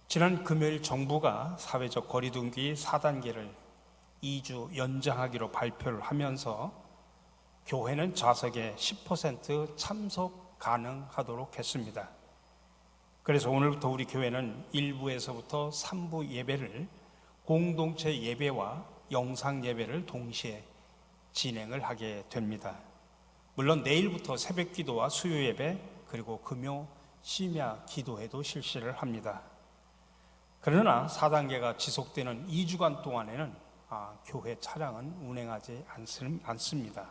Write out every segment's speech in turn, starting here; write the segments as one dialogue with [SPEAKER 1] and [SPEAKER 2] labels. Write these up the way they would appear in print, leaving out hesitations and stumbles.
[SPEAKER 1] 지난 금요일 정부가 사회적 거리두기 4단계를 2주 연장하기로 발표를 하면서 교회는 좌석의 10% 참석 가능하도록 했습니다. 그래서 오늘부터 우리 교회는 1부에서부터 3부 예배를 공동체 예배와 영상 예배를 동시에 진행을 하게 됩니다. 물론 내일부터 새벽 기도와 수요 예배 그리고 금요 심야 기도회도 실시를 합니다. 그러나 4단계가 지속되는 2주간 동안에는 교회 차량은 운행하지 않습니다.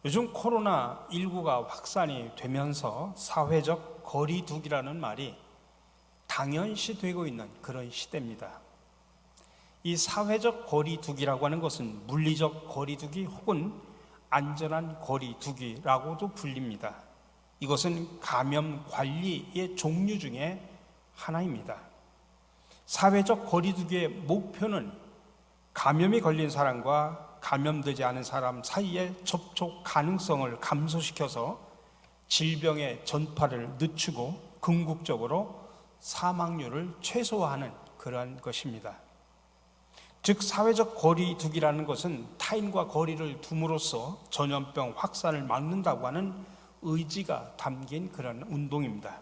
[SPEAKER 1] 요즘 코로나19가 확산이 되면서 사회적 거리두기라는 말이 당연시되고 있는 그런 시대입니다. 이 사회적 거리두기라고 하는 것은 물리적 거리두기 혹은 안전한 거리두기라고도 불립니다. 이것은 감염 관리의 종류 중에 하나입니다. 사회적 거리두기의 목표는 감염이 걸린 사람과 감염되지 않은 사람 사이의 접촉 가능성을 감소시켜서 질병의 전파를 늦추고 궁극적으로 사망률을 최소화하는 그러한 것입니다. 즉 사회적 거리두기라는 것은 타인과 거리를 둠으로써 전염병 확산을 막는다고 하는 의지가 담긴 그런 운동입니다.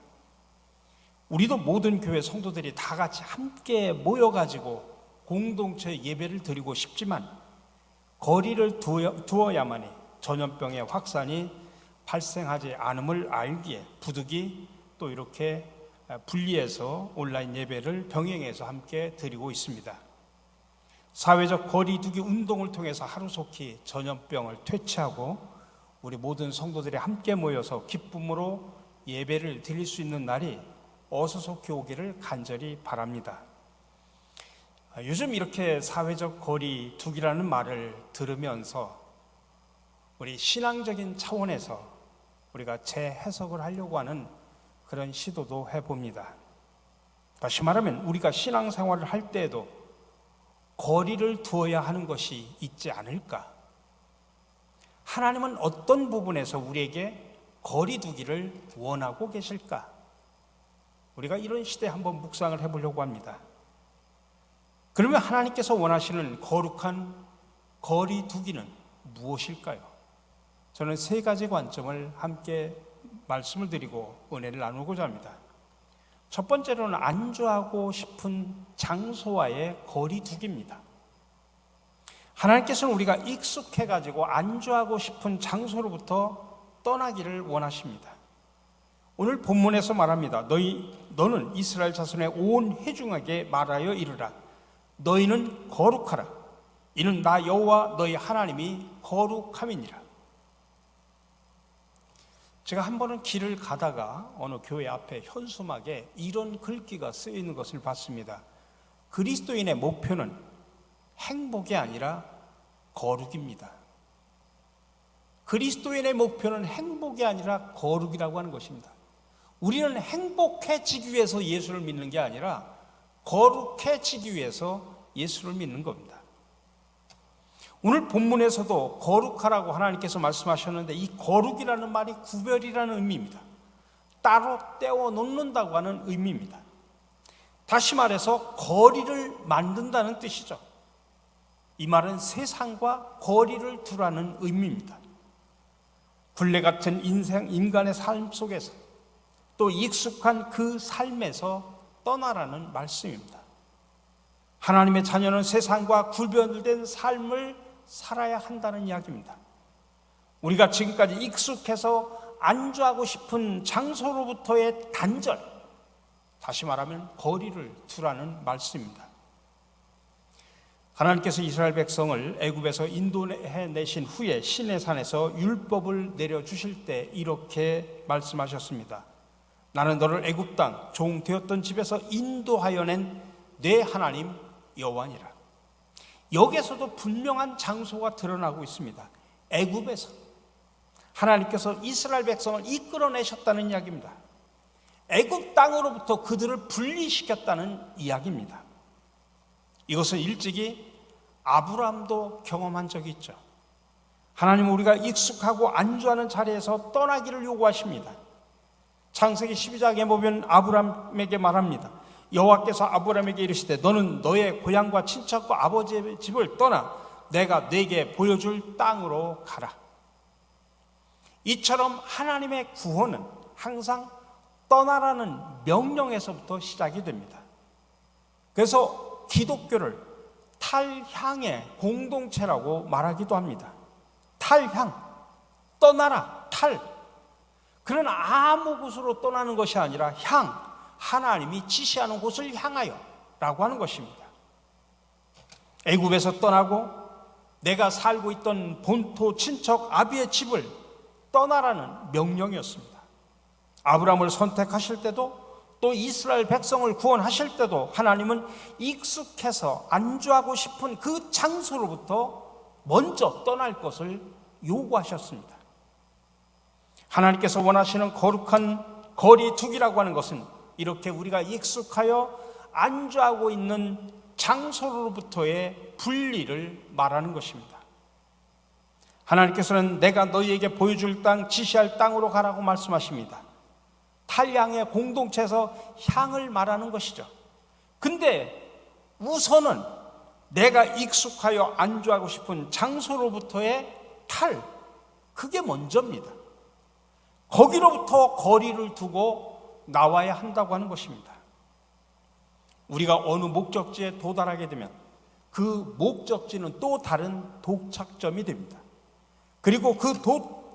[SPEAKER 1] 우리도 모든 교회 성도들이 다 같이 함께 모여가지고 공동체 예배를 드리고 싶지만 거리를 두어야만이 전염병의 확산이 발생하지 않음을 알기에 부득이 또 이렇게 분리해서 온라인 예배를 병행해서 함께 드리고 있습니다. 사회적 거리두기 운동을 통해서 하루속히 전염병을 퇴치하고 우리 모든 성도들이 함께 모여서 기쁨으로 예배를 드릴 수 있는 날이 어서속히 오기를 간절히 바랍니다. 요즘 이렇게 사회적 거리두기라는 말을 들으면서 우리 신앙적인 차원에서 우리가 재해석을 하려고 하는 그런 시도도 해봅니다. 다시 말하면 우리가 신앙생활을 할 때에도 거리를 두어야 하는 것이 있지 않을까? 하나님은 어떤 부분에서 우리에게 거리두기를 원하고 계실까? 우리가 이런 시대에 한번 묵상을 해보려고 합니다. 그러면 하나님께서 원하시는 거룩한 거리두기는 무엇일까요? 저는 세 가지 관점을 함께 말씀을 드리고 은혜를 나누고자 합니다. 첫 번째로는 안주하고 싶은 장소와의 거리두기입니다. 하나님께서는 우리가 익숙해가지고 안주하고 싶은 장소로부터 떠나기를 원하십니다. 오늘 본문에서 말합니다. 너는 이스라엘 자손의 온 회중에게 말하여 이르라. 너희는 거룩하라. 이는 나 여호와 너희 하나님이 거룩함이니라. 제가 한 번은 길을 가다가 어느 교회 앞에 현수막에 이런 글귀가 쓰여 있는 것을 봤습니다. 그리스도인의 목표는 행복이 아니라 거룩입니다. 그리스도인의 목표는 행복이 아니라 거룩이라고 하는 것입니다. 우리는 행복해지기 위해서 예수를 믿는 게 아니라 거룩해지기 위해서 예수를 믿는 겁니다. 오늘 본문에서도 거룩하라고 하나님께서 말씀하셨는데 이 거룩이라는 말이 구별이라는 의미입니다. 따로 떼어 놓는다고 하는 의미입니다. 다시 말해서 거리를 만든다는 뜻이죠. 이 말은 세상과 거리를 두라는 의미입니다. 굴레 같은 인간의 삶 속에서 또 익숙한 그 삶에서 떠나라는 말씀입니다. 하나님의 자녀는 세상과 구별된 삶을 살아야 한다는 이야기입니다. 우리가 지금까지 익숙해서 안주하고 싶은 장소로부터의 단절, 다시 말하면 거리를 두라는 말씀입니다. 하나님께서 이스라엘 백성을 애굽에서 인도해내신 후에 시내산에서 율법을 내려주실 때 이렇게 말씀하셨습니다. 나는 너를 애굽 땅 종 되었던 집에서 인도하여 낸 내 하나님 여호와니라. 여기에서도 분명한 장소가 드러나고 있습니다. 애굽에서 하나님께서 이스라엘 백성을 이끌어내셨다는 이야기입니다. 애굽 땅으로부터 그들을 분리시켰다는 이야기입니다. 이것은 일찍이 아브라함도 경험한 적이 있죠. 하나님은 우리가 익숙하고 안주하는 자리에서 떠나기를 요구하십니다. 창세기 12장에 보면 아브라함에게 말합니다. 여호와께서 아브라함에게 이르시되 너는 너의 고향과 친척과 아버지의 집을 떠나 내가 네게 보여줄 땅으로 가라. 이처럼 하나님의 구원은 항상 떠나라는 명령에서부터 시작이 됩니다. 그래서 기독교를 탈향의 공동체라고 말하기도 합니다. 탈향, 떠나라, 탈. 그러나 아무 곳으로 떠나는 것이 아니라 향, 하나님이 지시하는 곳을 향하여 라고 하는 것입니다. 애굽에서 떠나고 내가 살고 있던 본토 친척 아비의 집을 떠나라는 명령이었습니다. 아브라함을 선택하실 때도 또 이스라엘 백성을 구원하실 때도 하나님은 익숙해서 안주하고 싶은 그 장소로부터 먼저 떠날 것을 요구하셨습니다. 하나님께서 원하시는 거룩한 거리두기라고 하는 것은 이렇게 우리가 익숙하여 안주하고 있는 장소로부터의 분리를 말하는 것입니다. 하나님께서는 내가 너희에게 보여줄 땅, 지시할 땅으로 가라고 말씀하십니다. 탈향의 공동체에서 향을 말하는 것이죠. 근데 우선은 내가 익숙하여 안주하고 싶은 장소로부터의 탈, 그게 먼저입니다. 거기로부터 거리를 두고 나와야 한다고 하는 것입니다. 우리가 어느 목적지에 도달하게 되면 그 목적지는 또 다른 도착점이 됩니다. 그리고 그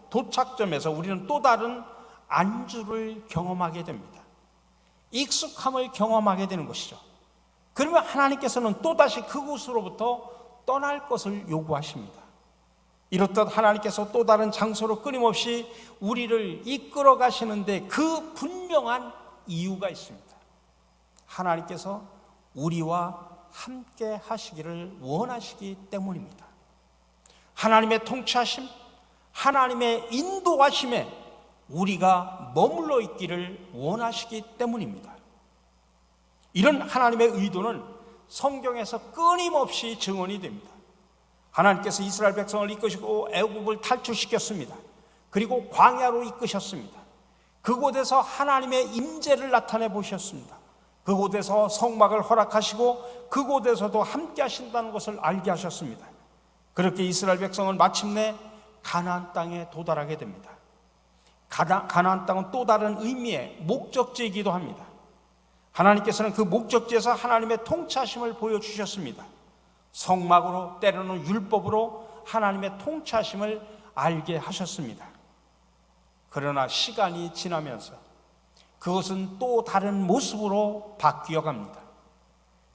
[SPEAKER 1] 도착점에서 우리는 또 다른 안주를 경험하게 됩니다. 익숙함을 경험하게 되는 것이죠. 그러면 하나님께서는 또다시 그곳으로부터 떠날 것을 요구하십니다. 이렇듯 하나님께서 또 다른 장소로 끊임없이 우리를 이끌어 가시는데 그 분명한 이유가 있습니다. 하나님께서 우리와 함께 하시기를 원하시기 때문입니다. 하나님의 통치하심, 하나님의 인도하심에 우리가 머물러 있기를 원하시기 때문입니다. 이런 하나님의 의도는 성경에서 끊임없이 증언이 됩니다. 하나님께서 이스라엘 백성을 이끄시고 애굽을 탈출시켰습니다. 그리고 광야로 이끄셨습니다. 그곳에서 하나님의 임재를 나타내 보셨습니다. 그곳에서 성막을 허락하시고 그곳에서도 함께 하신다는 것을 알게 하셨습니다. 그렇게 이스라엘 백성은 마침내 가나안 땅에 도달하게 됩니다. 가나안 땅은 또 다른 의미의 목적지이기도 합니다. 하나님께서는 그 목적지에서 하나님의 통치하심을 보여주셨습니다. 성막으로, 때로는 율법으로 하나님의 통치하심을 알게 하셨습니다. 그러나 시간이 지나면서 그것은 또 다른 모습으로 바뀌어 갑니다.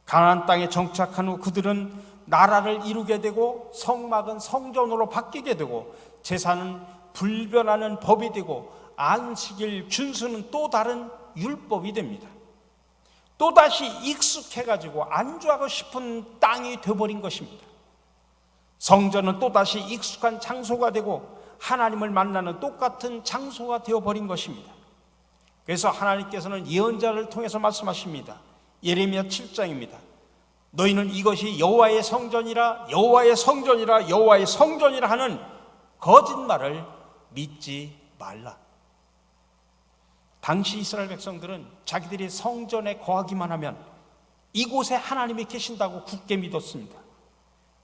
[SPEAKER 1] 가나안 땅에 정착한 후 그들은 나라를 이루게 되고 성막은 성전으로 바뀌게 되고 제사는 불변하는 법이 되고 안식일 준수는 또 다른 율법이 됩니다. 또다시 익숙해가지고 안주하고 싶은 땅이 되어버린 것입니다. 성전은 또다시 익숙한 장소가 되고 하나님을 만나는 똑같은 장소가 되어버린 것입니다. 그래서 하나님께서는 예언자를 통해서 말씀하십니다. 예레미야 7장입니다. 너희는 이것이 여호와의 성전이라 여호와의 성전이라 여호와의 성전이라 하는 거짓말을 믿지 말라. 당시 이스라엘 백성들은 자기들이 성전에 거하기만 하면 이곳에 하나님이 계신다고 굳게 믿었습니다.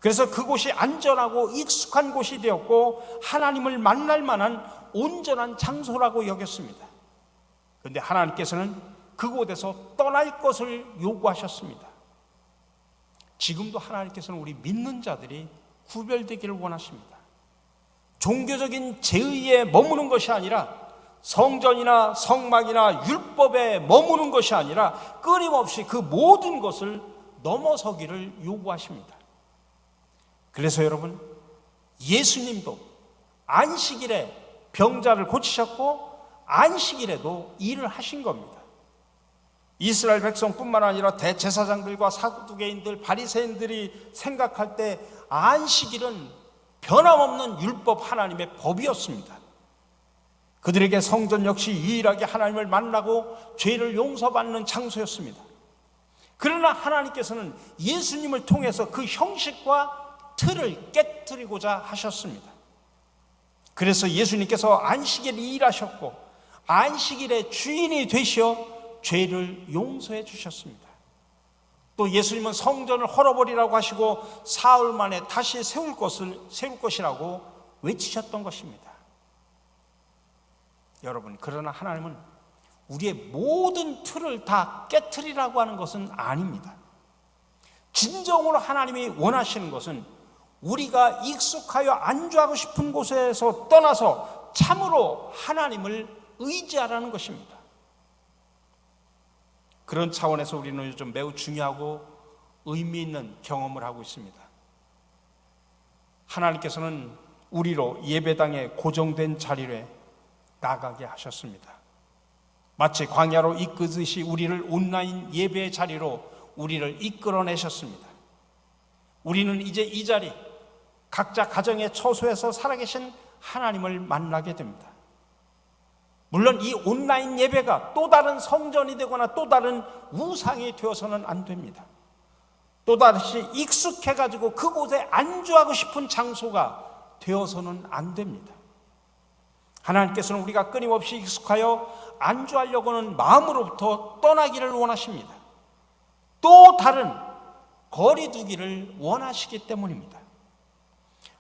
[SPEAKER 1] 그래서 그곳이 안전하고 익숙한 곳이 되었고 하나님을 만날 만한 온전한 장소라고 여겼습니다. 그런데 하나님께서는 그곳에서 떠날 것을 요구하셨습니다. 지금도 하나님께서는 우리 믿는 자들이 구별되기를 원하십니다. 종교적인 제의에 머무는 것이 아니라 성전이나 성막이나 율법에 머무는 것이 아니라 끊임없이 그 모든 것을 넘어서기를 요구하십니다. 그래서 여러분, 예수님도 안식일에 병자를 고치셨고 안식일에도 일을 하신 겁니다. 이스라엘 백성뿐만 아니라 대제사장들과 사두개인들, 바리새인들이 생각할 때 안식일은 변함없는 율법 하나님의 법이었습니다. 그들에게 성전 역시 유일하게 하나님을 만나고 죄를 용서받는 장소였습니다. 그러나 하나님께서는 예수님을 통해서 그 형식과 틀을 깨뜨리고자 하셨습니다. 그래서 예수님께서 안식일에 일하셨고 안식일의 주인이 되시어 죄를 용서해 주셨습니다. 또 예수님은 성전을 헐어버리라고 하시고 사흘 만에 다시 세울 것이라고 외치셨던 것입니다. 여러분, 그러나 하나님은 우리의 모든 틀을 다 깨트리라고 하는 것은 아닙니다. 진정으로 하나님이 원하시는 것은 우리가 익숙하여 안주하고 싶은 곳에서 떠나서 참으로 하나님을 의지하라는 것입니다. 그런 차원에서 우리는 요즘 매우 중요하고 의미 있는 경험을 하고 있습니다. 하나님께서는 우리로 예배당에 고정된 자리에 나가게 하셨습니다. 마치 광야로 이끄듯이 우리를 온라인 예배의 자리로 우리를 이끌어내셨습니다. 우리는 이제 이 자리, 각자 가정의 처소에서 살아계신 하나님을 만나게 됩니다. 물론 이 온라인 예배가 또 다른 성전이 되거나 또 다른 우상이 되어서는 안 됩니다. 또다시 익숙해가지고 그곳에 안주하고 싶은 장소가 되어서는 안 됩니다. 하나님께서는 우리가 끊임없이 익숙하여 안주하려고 하는 마음으로부터 떠나기를 원하십니다. 또 다른 거리두기를 원하시기 때문입니다.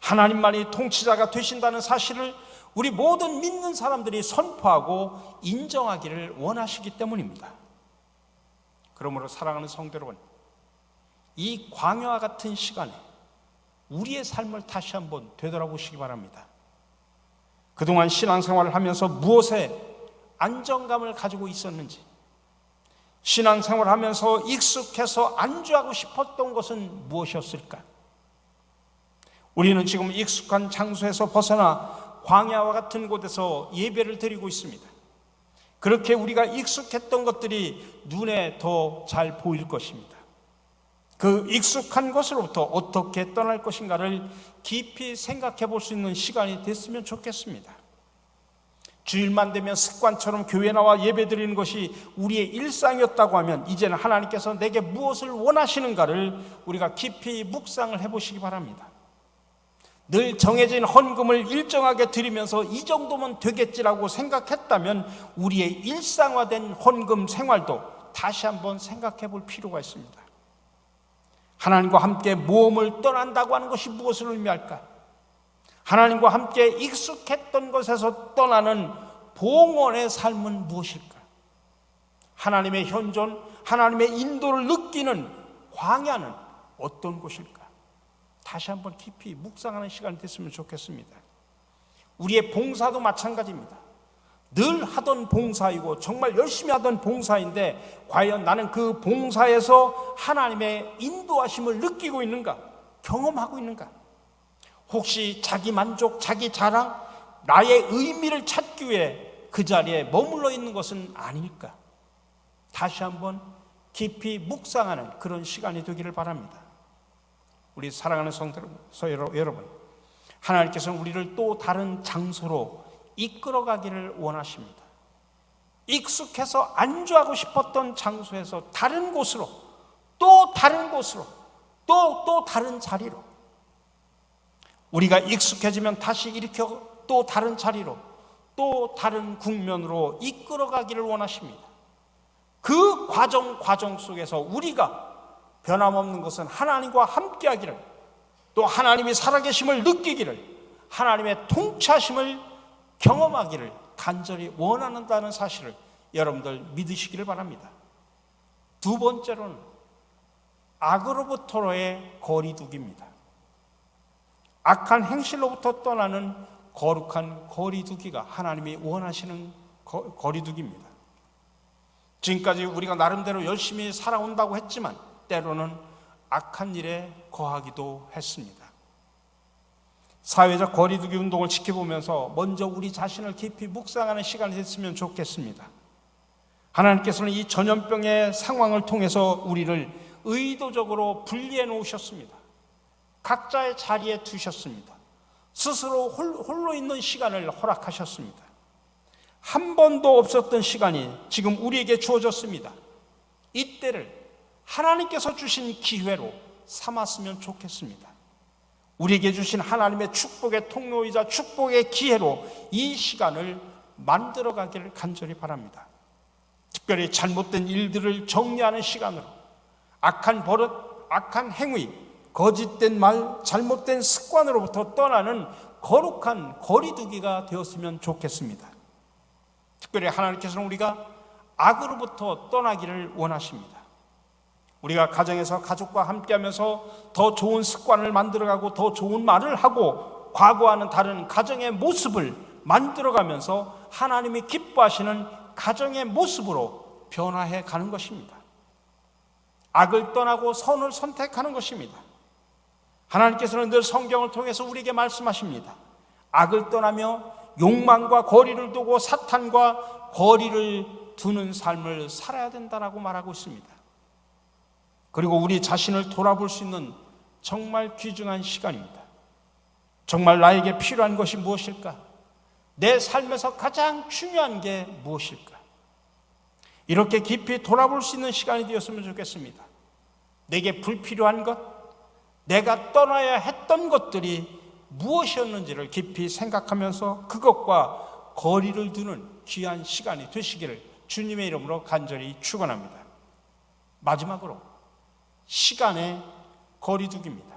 [SPEAKER 1] 하나님만이 통치자가 되신다는 사실을 우리 모든 믿는 사람들이 선포하고 인정하기를 원하시기 때문입니다. 그러므로 사랑하는 성도 여러분, 이 광야와 같은 시간에 우리의 삶을 다시 한번 되돌아보시기 바랍니다. 그동안 신앙생활을 하면서 무엇에 안정감을 가지고 있었는지, 신앙생활을 하면서 익숙해서 안주하고 싶었던 것은 무엇이었을까? 우리는 지금 익숙한 장소에서 벗어나 광야와 같은 곳에서 예배를 드리고 있습니다. 그렇게 우리가 익숙했던 것들이 눈에 더 잘 보일 것입니다. 그 익숙한 것으로부터 어떻게 떠날 것인가를 깊이 생각해 볼 수 있는 시간이 됐으면 좋겠습니다. 주일만 되면 습관처럼 교회 나와 예배 드리는 것이 우리의 일상이었다고 하면 이제는 하나님께서 내게 무엇을 원하시는가를 우리가 깊이 묵상을 해보시기 바랍니다. 늘 정해진 헌금을 일정하게 드리면서 이 정도면 되겠지라고 생각했다면 우리의 일상화된 헌금 생활도 다시 한번 생각해 볼 필요가 있습니다. 하나님과 함께 모험을 떠난다고 하는 것이 무엇을 의미할까? 하나님과 함께 익숙했던 것에서 떠나는 봉헌의 삶은 무엇일까? 하나님의 현존, 하나님의 인도를 느끼는 광야는 어떤 곳일까? 다시 한번 깊이 묵상하는 시간이 됐으면 좋겠습니다. 우리의 봉사도 마찬가지입니다. 늘 하던 봉사이고 정말 열심히 하던 봉사인데 과연 나는 그 봉사에서 하나님의 인도하심을 느끼고 있는가? 경험하고 있는가? 혹시 자기 만족, 자기 자랑, 나의 의미를 찾기 위해 그 자리에 머물러 있는 것은 아닐까? 다시 한번 깊이 묵상하는 그런 시간이 되기를 바랍니다. 우리 사랑하는 성도 여러분, 하나님께서는 우리를 또 다른 장소로 이끌어가기를 원하십니다. 익숙해서 안주하고 싶었던 장소에서 다른 곳으로, 또 다른 곳으로, 또 다른 자리로, 우리가 익숙해지면 다시 일으켜 또 다른 자리로, 또 다른 국면으로 이끌어가기를 원하십니다. 그 과정 속에서 우리가 변함없는 것은 하나님과 함께하기를, 또 하나님이 살아계심을 느끼기를, 하나님의 통치하심을 경험하기를 간절히 원한다는 사실을 여러분들 믿으시기를 바랍니다. 두 번째로는 악으로부터의 거리두기입니다. 악한 행실로부터 떠나는 거룩한 거리두기가 하나님이 원하시는 거리두기입니다. 지금까지 우리가 나름대로 열심히 살아온다고 했지만 때로는 악한 일에 거하기도 했습니다. 사회적 거리두기 운동을 지켜보면서 먼저 우리 자신을 깊이 묵상하는 시간이 됐으면 좋겠습니다. 하나님께서는 이 전염병의 상황을 통해서 우리를 의도적으로 분리해 놓으셨습니다. 각자의 자리에 두셨습니다. 스스로 홀로 있는 시간을 허락하셨습니다. 한 번도 없었던 시간이 지금 우리에게 주어졌습니다. 이때를 하나님께서 주신 기회로 삼았으면 좋겠습니다. 우리에게 주신 하나님의 축복의 통로이자 축복의 기회로 이 시간을 만들어가기를 간절히 바랍니다. 특별히 잘못된 일들을 정리하는 시간으로, 악한 버릇, 악한 행위, 거짓된 말, 잘못된 습관으로부터 떠나는 거룩한 거리두기가 되었으면 좋겠습니다. 특별히 하나님께서는 우리가 악으로부터 떠나기를 원하십니다. 우리가 가정에서 가족과 함께하면서 더 좋은 습관을 만들어가고 더 좋은 말을 하고 과거와는 다른 가정의 모습을 만들어가면서 하나님이 기뻐하시는 가정의 모습으로 변화해 가는 것입니다. 악을 떠나고 선을 선택하는 것입니다. 하나님께서는 늘 성경을 통해서 우리에게 말씀하십니다. 악을 떠나며 욕망과 거리를 두고 사탄과 거리를 두는 삶을 살아야 된다라고 말하고 있습니다. 그리고 우리 자신을 돌아볼 수 있는 정말 귀중한 시간입니다. 정말 나에게 필요한 것이 무엇일까? 내 삶에서 가장 중요한 게 무엇일까? 이렇게 깊이 돌아볼 수 있는 시간이 되었으면 좋겠습니다. 내게 불필요한 것, 내가 떠나야 했던 것들이 무엇이었는지를 깊이 생각하면서 그것과 거리를 두는 귀한 시간이 되시기를 주님의 이름으로 간절히 축원합니다. 마지막으로 시간의 거리두기입니다.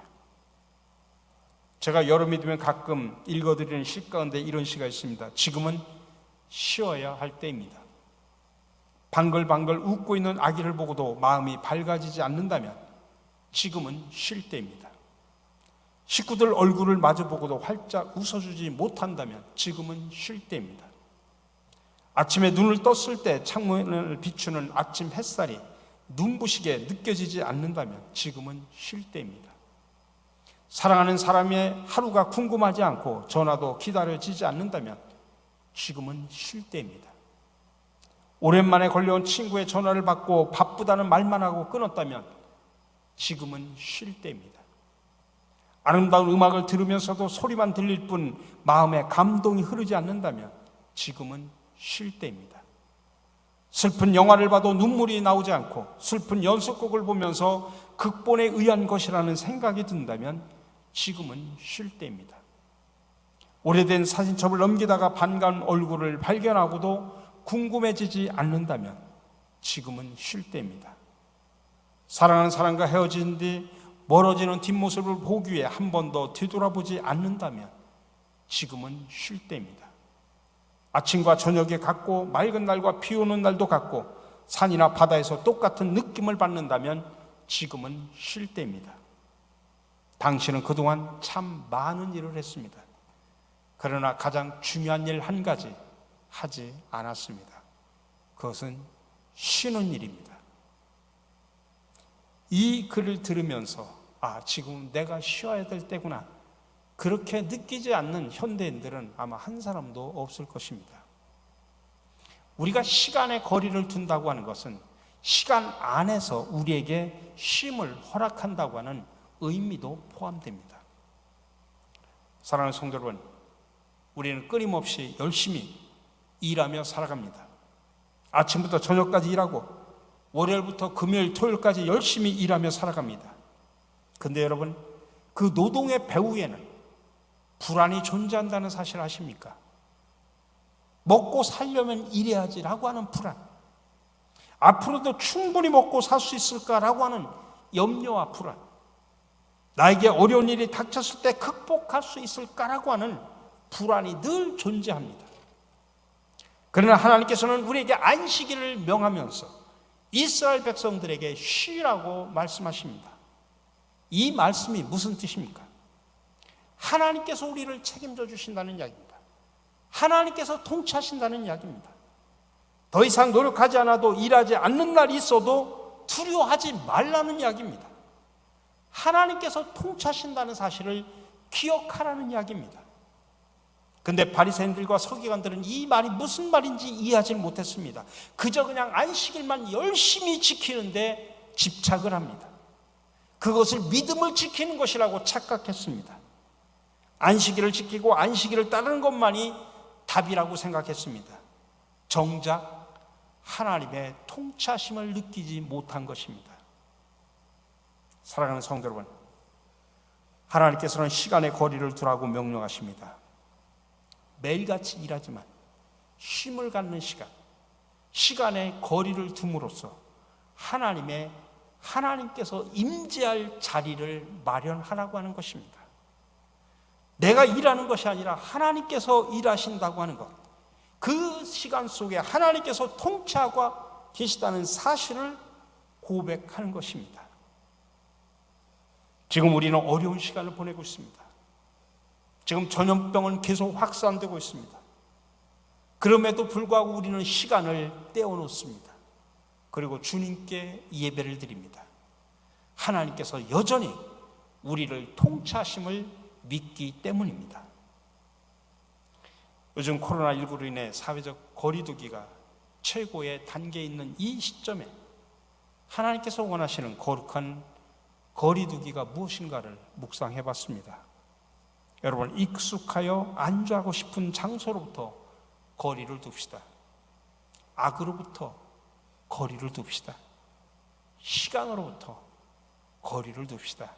[SPEAKER 1] 제가 여름이 되면 가끔 읽어드리는 시 가운데 이런 시가 있습니다. 지금은 쉬어야 할 때입니다. 방글방글 웃고 있는 아기를 보고도 마음이 밝아지지 않는다면 지금은 쉴 때입니다. 식구들 얼굴을 마주보고도 활짝 웃어주지 못한다면 지금은 쉴 때입니다. 아침에 눈을 떴을 때 창문을 비추는 아침 햇살이 눈부시게 느껴지지 않는다면 지금은 쉴 때입니다. 사랑하는 사람의 하루가 궁금하지 않고 전화도 기다려지지 않는다면 지금은 쉴 때입니다. 오랜만에 걸려온 친구의 전화를 받고 바쁘다는 말만 하고 끊었다면 지금은 쉴 때입니다. 아름다운 음악을 들으면서도 소리만 들릴 뿐 마음에 감동이 흐르지 않는다면 지금은 쉴 때입니다. 슬픈 영화를 봐도 눈물이 나오지 않고 슬픈 연속곡을 보면서 극본에 의한 것이라는 생각이 든다면 지금은 쉴 때입니다. 오래된 사진첩을 넘기다가 반가운 얼굴을 발견하고도 궁금해지지 않는다면 지금은 쉴 때입니다. 사랑하는 사람과 헤어진 뒤 멀어지는 뒷모습을 보기 위해 한 번 더 뒤돌아보지 않는다면 지금은 쉴 때입니다. 아침과 저녁에 같고 맑은 날과 비 오는 날도 같고 산이나 바다에서 똑같은 느낌을 받는다면 지금은 쉴 때입니다. 당신은 그동안 참 많은 일을 했습니다. 그러나 가장 중요한 일 한 가지 하지 않았습니다. 그것은 쉬는 일입니다. 이 글을 들으면서 지금 내가 쉬어야 될 때구나, 그렇게 느끼지 않는 현대인들은 아마 한 사람도 없을 것입니다. 우리가 시간의 거리를 둔다고 하는 것은 시간 안에서 우리에게 쉼을 허락한다고 하는 의미도 포함됩니다. 사랑하는 성도 여러분, 우리는 끊임없이 열심히 일하며 살아갑니다. 아침부터 저녁까지 일하고 월요일부터 금요일, 토요일까지 열심히 일하며 살아갑니다. 근데 여러분, 그 노동의 배후에는 불안이 존재한다는 사실 아십니까? 먹고 살려면 일해야지라고 하는 불안, 앞으로도 충분히 먹고 살 수 있을까라고 하는 염려와 불안, 나에게 어려운 일이 닥쳤을 때 극복할 수 있을까라고 하는 불안이 늘 존재합니다. 그러나 하나님께서는 우리에게 안식일을 명하면서 이스라엘 백성들에게 쉬라고 말씀하십니다. 이 말씀이 무슨 뜻입니까? 하나님께서 우리를 책임져 주신다는 이야기입니다. 하나님께서 통치하신다는 이야기입니다. 더 이상 노력하지 않아도 일하지 않는 날이 있어도 두려워하지 말라는 이야기입니다. 하나님께서 통치하신다는 사실을 기억하라는 이야기입니다. 근데 바리새인들과 서기관들은 이 말이 무슨 말인지 이해하지 못했습니다. 그저 그냥 안식일만 열심히 지키는데 집착을 합니다. 그것을 믿음을 지키는 것이라고 착각했습니다. 안식일을 지키고 안식일을 따르는 것만이 답이라고 생각했습니다. 정작 하나님의 통치하심을 느끼지 못한 것입니다. 사랑하는 성도 여러분, 하나님께서는 시간의 거리를 두라고 명령하십니다. 매일같이 일하지만 쉼을 갖는 시간, 시간의 거리를 둠으로써 하나님의 하나님께서 임재할 자리를 마련하라고 하는 것입니다. 내가 일하는 것이 아니라 하나님께서 일하신다고 하는 것, 그 시간 속에 하나님께서 통치하고 계시다는 사실을 고백하는 것입니다. 지금 우리는 어려운 시간을 보내고 있습니다. 지금 전염병은 계속 확산되고 있습니다. 그럼에도 불구하고 우리는 시간을 떼어놓습니다. 그리고 주님께 예배를 드립니다. 하나님께서 여전히 우리를 통치하심을 믿기 때문입니다. 요즘 코로나19로 인해 사회적 거리두기가 최고의 단계에 있는 이 시점에 하나님께서 원하시는 거룩한 거리두기가 무엇인가를 묵상해 봤습니다. 여러분, 익숙하여 안주하고 싶은 장소로부터 거리를 둡시다. 악으로부터 거리를 둡시다. 시간으로부터 거리를 둡시다.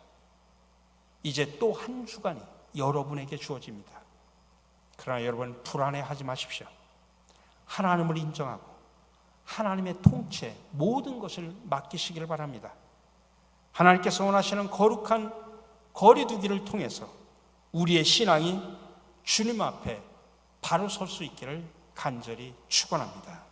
[SPEAKER 1] 이제 또 한 주간이 여러분에게 주어집니다. 그러나 여러분, 불안해하지 마십시오. 하나님을 인정하고 하나님의 통치에 모든 것을 맡기시기를 바랍니다. 하나님께서 원하시는 거룩한 거리두기를 통해서 우리의 신앙이 주님 앞에 바로 설 수 있기를 간절히 축원합니다.